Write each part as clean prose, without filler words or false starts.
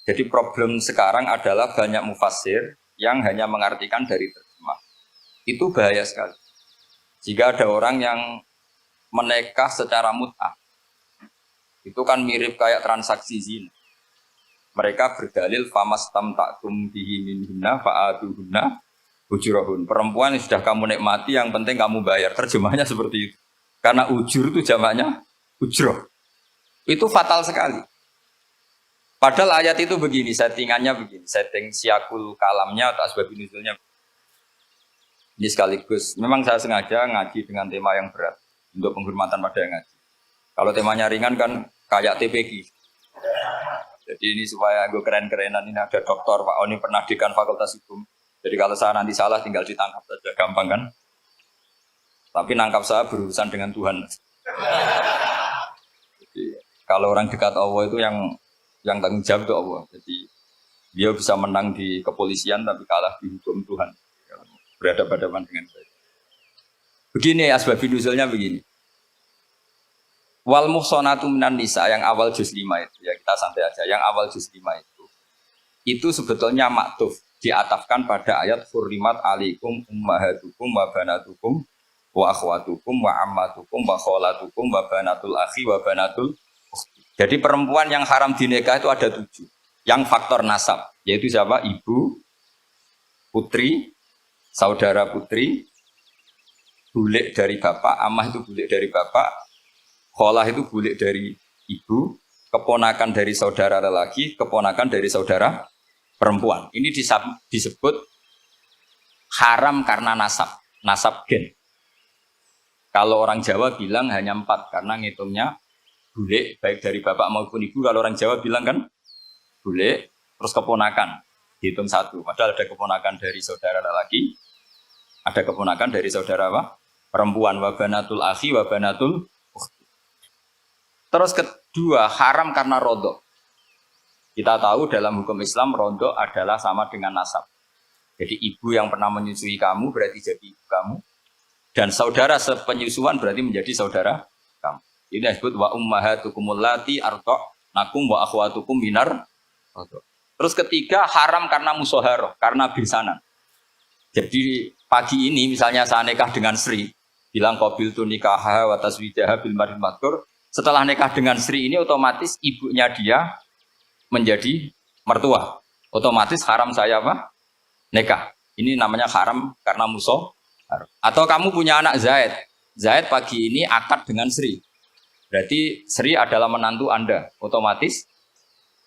Jadi problem sekarang adalah banyak mufassir yang hanya mengartikan dari terjemah. Itu bahaya sekali. Jika ada orang yang menikah secara mut'ah, itu kan mirip kayak transaksi zina. Mereka berdalil famastam ta'tum bihi minhunna fa'aduhunna ujurahun. Perempuan yang sudah kamu nikmati, yang penting kamu bayar. Terjemahnya seperti itu. Karena ujur itu jamaknya ujroh. Itu fatal sekali. Padahal ayat itu begini, settingannya begini. Setting siakul kalamnya atau asbab nuzulnya. Ini sekaligus, memang saya sengaja ngaji dengan tema yang berat. Untuk penghormatan pada yang ngaji. Kalau temanya ringan kan kayak TPG. Jadi ini supaya gue keren-kerenan, ini ada doktor Pak Oni pernah dekan Fakultas Hukum. Jadi kalau saya nanti salah tinggal ditangkap saja, gampang kan? Tapi nangkap saya berurusan dengan Tuhan. Jadi, kalau orang dekat Allah itu yang tanggung jawab itu Allah. Jadi dia bisa menang di kepolisian tapi kalah di hukum Tuhan. Berhadapan-hadapan dengan saya. Begini asbab nuzulnya begini. Wal muhsanatu minan nisa yang awal juz 5 itu ya kita santai aja. Yang awal juz 5 itu sebetulnya maktuf diatafkan pada ayat hurrimat alaikum ummahatukum wa banatukum wa akhwatukum wa ammatukum wa kholatukum wa banatul akhi wa banatul ukhti. Jadi perempuan yang haram dinikah itu ada 7. Yang faktor nasab yaitu siapa? Ibu, putri, saudara putri, bulik dari bapak, amah itu bulik dari bapak, kholah itu bulik dari ibu, keponakan dari saudara lelaki, keponakan dari saudara perempuan. Ini disebut haram karena nasab gen. Kalau orang Jawa bilang hanya 4 karena ngitungnya bulik baik dari bapak maupun ibu. Kalau orang Jawa bilang kan bulik terus keponakan dihitung 1. Padahal ada keponakan dari saudara lelaki, ada keponakan dari saudara apa? Perempuan. Wa banatul akhi wa banatul ukhti. Terus kedua, haram karena rodok. Kita tahu dalam hukum Islam rodok adalah sama dengan nasab. Jadi ibu yang pernah menyusui kamu berarti jadi ibu kamu. Dan saudara sepenyusuan berarti menjadi saudara kamu. Ini disebut wa ummahatukumul lati arda'nakum wa akhwatukum minar rodok. Terus ketiga, haram karena musoharoh, karena besanan. Jadi pagi ini misalnya saya nikah dengan Sri, bilang qabiltu nikaha wa taswijaha bil marhum madkur. Setelah nikah dengan Sri ini otomatis ibunya dia menjadi mertua. Otomatis haram saya apa? Nikah. Ini namanya haram karena musuh. Atau kamu punya anak Zaid. Zaid pagi ini akad dengan Sri. Berarti Sri adalah menantu Anda. Otomatis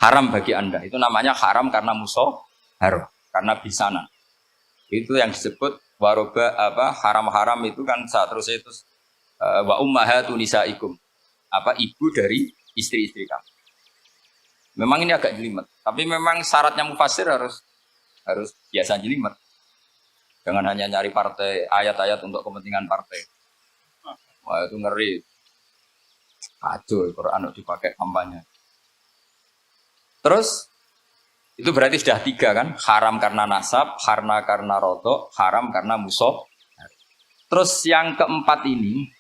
haram bagi Anda. Itu namanya haram karena musuh haram. Karena bisanan. Itu yang disebut waroba apa haram-haram itu kan saat terus itu wa ummahatu nisaikum. Apa ibu dari istri-istri kamu. Memang ini agak jelimet, tapi memang syaratnya mufassir harus biasa jelimet. Jangan hanya nyari partai ayat-ayat untuk kepentingan partai. Wah itu ngeri. Kacau Quran dipakai kampanye. Terus itu berarti sudah 3 kan? Haram karena nasab, karena rodok, haram karena musuh. Terus yang keempat ini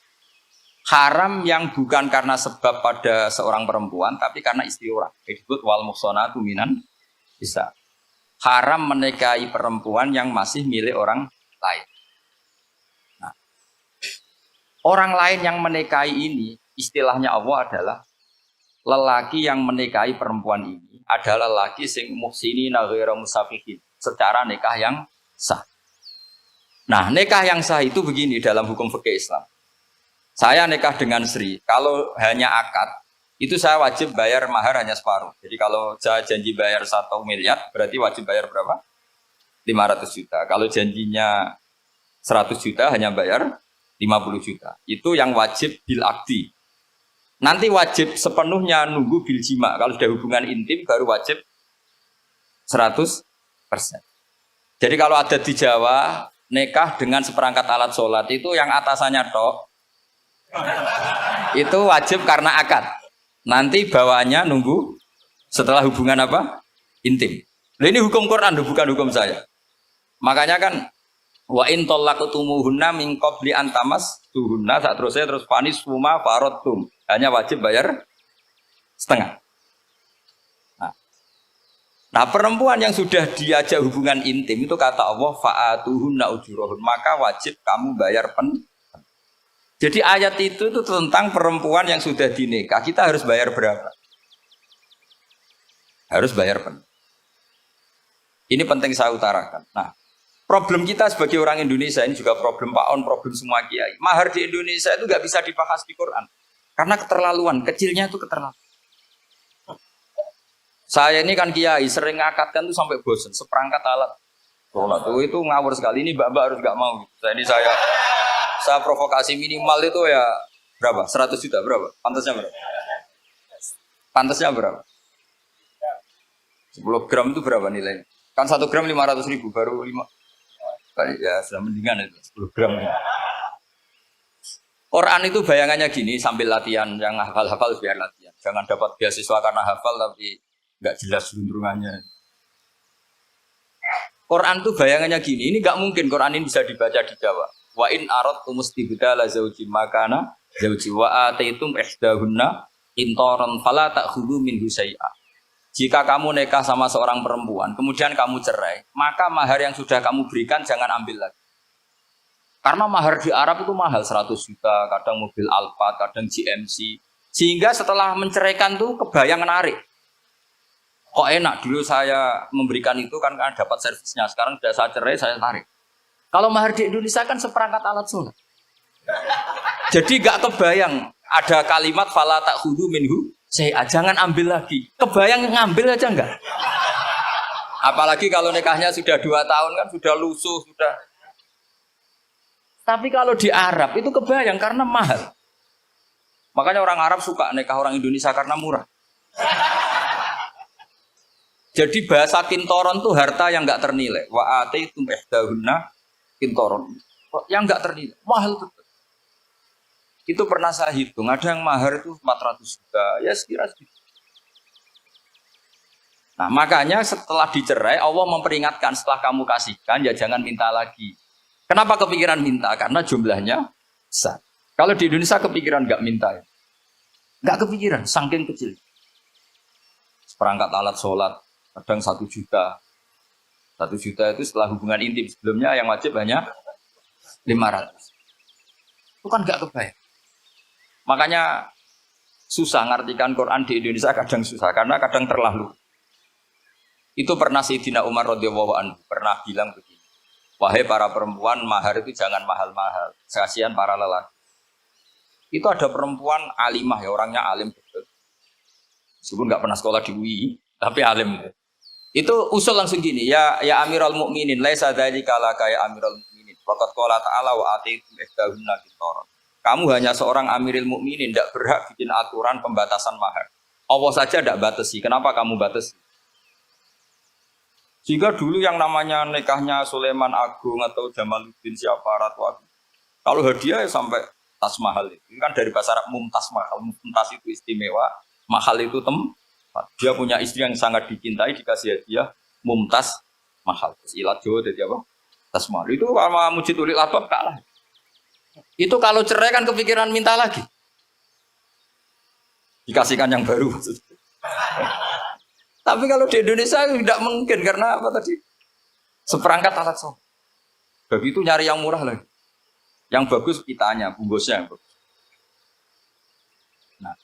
haram yang bukan karena sebab pada seorang perempuan, tapi karena istri orang. Disebut wal muhsanatu minan nisa. Haram menikahi perempuan yang masih milik orang lain. Nah, orang lain yang menikahi ini, istilahnya Allah adalah lelaki yang menikahi perempuan ini adalah lelaki sing muhsinina ghairu musafihin, secara nikah yang sah. Nah, nikah yang sah itu begini dalam hukum fikih Islam. Saya nikah dengan Sri, kalau hanya akad, itu saya wajib bayar mahar hanya separuh. Jadi kalau saya janji bayar 1 miliar, berarti wajib bayar berapa? 500 juta. Kalau janjinya 100 juta, hanya bayar 50 juta. Itu yang wajib bil akdi. Nanti wajib sepenuhnya nunggu bil jima. Kalau sudah hubungan intim, baru wajib 100%. Jadi kalau ada di Jawa, nikah dengan seperangkat alat sholat, itu yang atasannya tok, itu wajib karena akad. Nanti bawahnya nunggu setelah hubungan apa? Intim. Nah, ini hukum Quran, bukan hukum saya. Makanya kan wa in talaqtumuhunna min qabli an tamassuhunna, saat terus panis suma faradtum. Hanya wajib bayar setengah. Nah, Nah perempuan yang sudah diajak hubungan intim itu kata Allah fa'atuhunna ujurahun, maka wajib kamu bayar pen. Jadi ayat itu tentang perempuan yang sudah dinikah, kita harus bayar berapa? Harus bayar pen. Ini penting saya utarakan. Nah, problem kita sebagai orang Indonesia ini juga problem Pak On, problem semua kiai. Mahar di Indonesia itu nggak bisa dibahas di Quran karena keterlaluan, kecilnya itu keterlaluan. Saya ini kan kiai, sering ngakatkan tuh sampai bosan, seperangkat alat sholat itu ngawur sekali. Ini mbak-mbak harus nggak mau. Jadi saya provokasi minimal itu ya berapa? 100 juta berapa? Pantasnya berapa? Pantasnya berapa? 10 gram itu berapa nilainya? Kan 1 gram 500.000 baru 5. Ya sudah mendingan itu 10 gram. Quran itu bayangannya gini sambil latihan, yang hafal-hafal biar latihan. Jangan dapat beasiswa karena hafal tapi nggak jelas lunturungannya. Quran tuh bayangannya gini, ini nggak mungkin Quran ini bisa dibaca di Jawa. Wa in aradtum istibdala zauji makana zauji wa ataitum ihdahunna qintaran fala ta'khudhu minhu syai'a. Jika kamu nikah sama seorang perempuan, kemudian kamu cerai, maka mahar yang sudah kamu berikan jangan ambil lagi. Karena mahar di Arab itu mahal, 100 juta, kadang mobil Alphard, kadang GMC. Sehingga setelah menceraikan tuh kebayang menarik. Kok enak, dulu saya memberikan itu kan dapat servisnya, sekarang sudah saya cerai, saya tarik. Kalau mahar di Indonesia kan seperangkat alat sholat. Jadi gak kebayang ada kalimat fala ta'khudhu minhu syai'a, jangan ambil lagi. Kebayang ngambil aja enggak? Apalagi kalau nikahnya sudah 2 tahun kan sudah lusuh, sudah. Tapi kalau di Arab itu kebayang karena mahal. Makanya orang Arab suka nikah orang Indonesia karena murah. Jadi bahasa kintoron itu harta yang enggak ternilai. Wa ataitum ihdahunna kintoron. Yang enggak ternilai, mahal betul. Itu pernah saya hitung, ada yang mahar itu 400 juta, ya sekira segitu. Nah makanya setelah dicerai, Allah memperingatkan setelah kamu kasihkan, ya jangan minta lagi. Kenapa kepikiran minta? Karena jumlahnya besar. Kalau di Indonesia kepikiran nggak minta ya? Nggak kepikiran, saking kecil. Seperangkat alat sholat, kadang 1 juta. 1 juta itu setelah hubungan intim, sebelumnya yang wajib hanya 500. Itu kan nggak kebayang. Makanya susah ngartikan Quran di Indonesia, kadang susah karena kadang terlalu. Itu pernah Sayyidina Umar radhiyallahu anhu pernah bilang begini, wahai para perempuan, mahar itu jangan mahal-mahal, kasihan para lelaki. Itu ada perempuan alimah ya, orangnya alim betul. Meskipun nggak pernah sekolah di UI, tapi alim. Itu usul langsung gini, ya Amirul Mukminin, laisa dzalika laka ya Amirul Mukminin. Faqad qala ta'ala wa atiitum ihdahunna qintaran. Kamu hanya seorang Amirul Mukminin, tidak berhak bikin aturan pembatasan mahar. Allah saja tidak batasi. Kenapa kamu batasi? Jika dulu yang namanya nikahnya Sulaiman Agung atau Jamaluddin siapa Ratu Agung, kalau hadiah ya sampai tas mahal itu. Ini kan dari bahasa Arab mumtaz mahal. Mumtaz itu istimewa, mahal itu tempat. Dia punya istri yang sangat dicintai, dikasih hadiah mumtaz mahal. Terus ilat Jawa jadi apa? Tas mahal. Itu sama Mujid Ulil Albab kalah. Itu kalau cerai kan kepikiran minta lagi. Dikasihkan yang baru. Tapi kalau di Indonesia tidak mungkin karena apa tadi? Seperangkat alat sholat. Begitu nyari yang murah lagi. Yang bagus kitanya, bungkusnya yang bagus. Nah,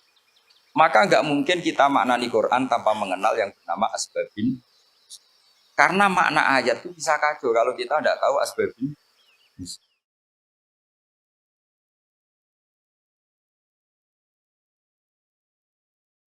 maka nggak mungkin kita maknani Quran tanpa mengenal yang bernama asbabin. Karena makna ayat itu bisa kacau kalau kita tidak tahu asbabin.